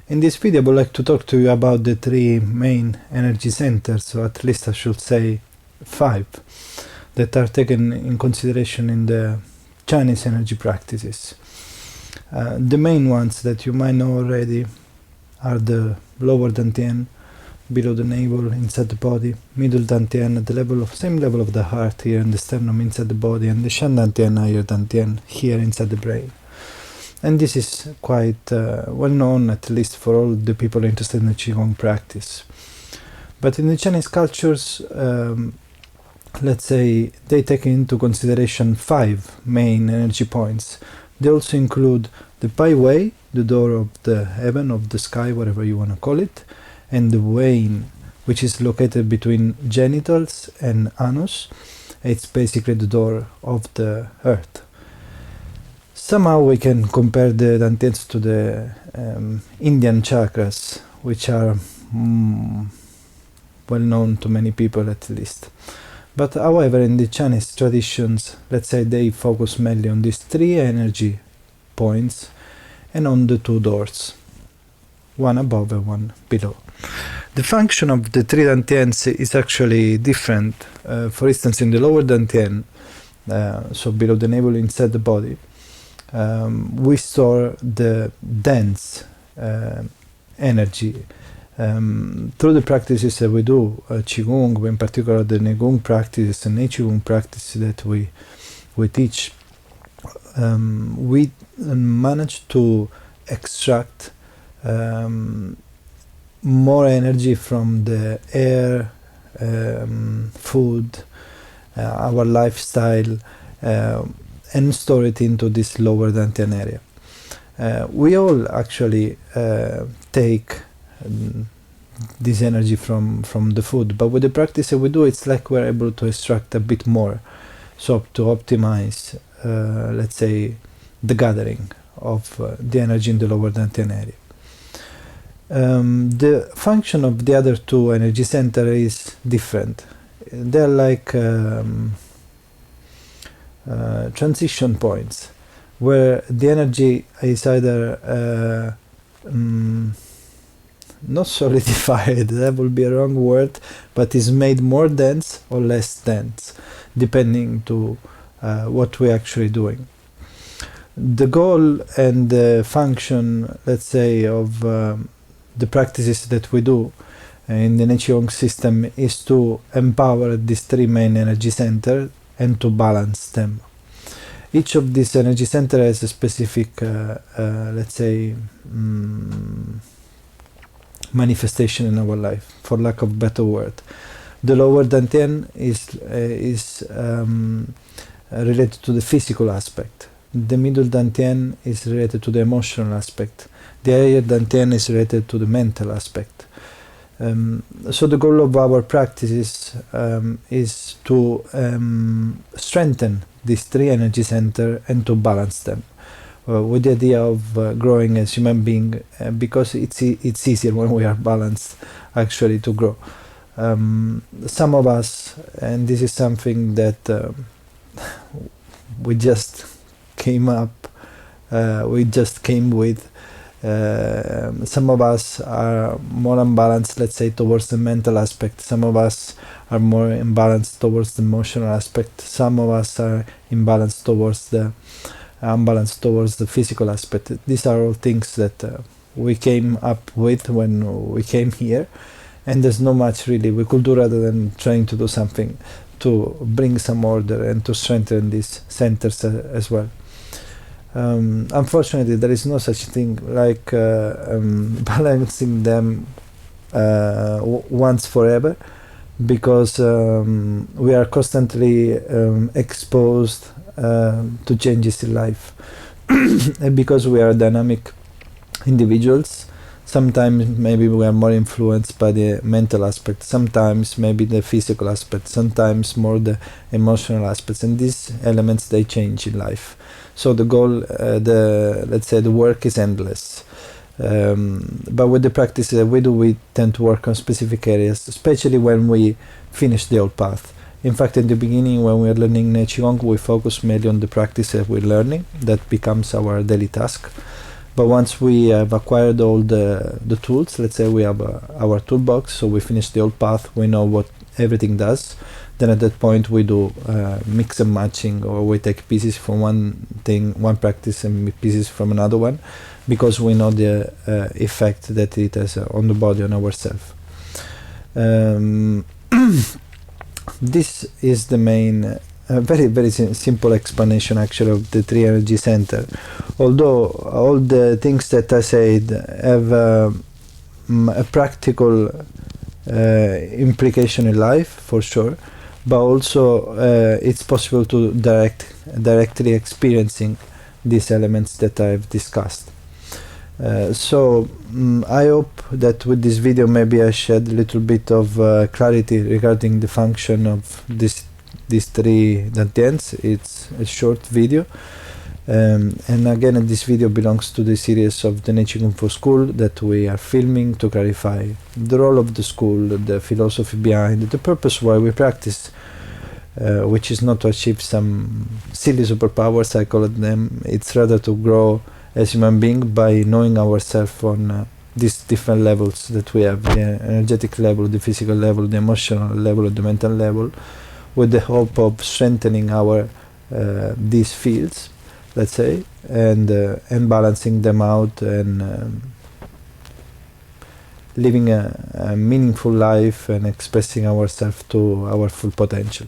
In this video I would like to talk to you about the 3 main energy centers, or at least I should say 5, that are taken in consideration in the Chinese energy practices. The main ones that you might know already are the lower Dantian, below the navel, inside the body, middle Dantian at the same level of the heart here in the sternum, inside the body, and the Shan Dantian, higher Dantian, here inside the brain. And this is quite well known, at least for all the people interested in the qigong practice. But in the Chinese cultures, let's say, they take into consideration 5 main energy points. They also include the Pai Wei, the door of the heaven, of the sky, whatever you want to call it, and the Wane, which is located between genitals and anus. It's basically the door of the earth. Somehow we can compare the Dantians to the Indian chakras, which are well known to many people at least. But however, in the Chinese traditions, let's say they focus mainly on these 3 energy points and on the 2 doors, one above and one below. The function of the 3 Dantians is actually different. For instance, in the lower Dantian, so below the navel, inside the body, we store the dense energy. Through the practices that we do, qigong, in particular the Nei Gong practices and Nei Qigong practices that we teach, we manage to extract more energy from the air, food, our lifestyle, and store it into this lower Dantian area. We all actually take this energy from the food, but with the practice that we do, it's like we're able to extract a bit more, so to optimize, let's say, the gathering of the energy in the lower Dantian area. The function of the other 2 energy centers is different. They're like transition points, where the energy is either not solidified, that will be a wrong word, but is made more dense or less dense, depending to what we're actually doing. The goal and the function, let's say, of the practices that we do in the Nei Qigong system is to empower these 3 main energy centers and to balance them. Each of these energy centers has a specific, let's say, manifestation in our life, for lack of a better word. The lower Dantian is related to the physical aspect. The middle Dantian is related to the emotional aspect. The higher Dantian is related to the mental aspect. So the goal of our practices is to strengthen these 3 energy centers and to balance them, with the idea of growing as human being, because it's easier when we are balanced actually to grow. Some of us, and this is something that we just came with, some of us are more unbalanced, let's say, towards the mental aspect. Some of us are more imbalanced towards the emotional aspect. Some of us are imbalanced towards the unbalanced towards the physical aspect. These are all things that we came up with when we came here, and there's no much really we could do rather than trying to do something to bring some order and to strengthen these centers as well. Unfortunately, there is no such thing like balancing them once forever, because we are constantly exposed to changes in life. And because we are dynamic individuals, sometimes maybe we are more influenced by the mental aspect, sometimes maybe the physical aspect, sometimes more the emotional aspects, and these elements, they change in life. So the goal, let's say the work is endless. But with the practice that we do, we tend to work on specific areas, especially when we finish the old path. In fact, in the beginning, when we are learning Nei Qigong, we focus mainly on the practice that we're learning. That becomes our daily task. But once we have acquired all the tools, let's say we have our toolbox, so we finish the old path, we know what everything does, then at that point we do mix and matching, or we take pieces from one practice and pieces from another one, because we know the effect that it has on the body, on ourselves. This is the main, very simple explanation actually of the three energy center. Although all the things that I said have a practical implication in life for sure, but also it's possible to directly experiencing these elements that I've discussed. So I hope that with this video maybe I shed a little bit of clarity regarding the function of these three Dantians. It's a short video, and again this video belongs to the series of the Nei Qigong for School that we are filming to clarify the role of the school, the philosophy behind it, the purpose why we practice, which is not to achieve some silly superpowers, I call it them. It's rather to grow as human being by knowing ourselves on these different levels that we have, the energetic level, the physical level, the emotional level, the mental level, with the hope of strengthening our these fields, let's say, and balancing them out, and living a meaningful life and expressing ourselves to our full potential.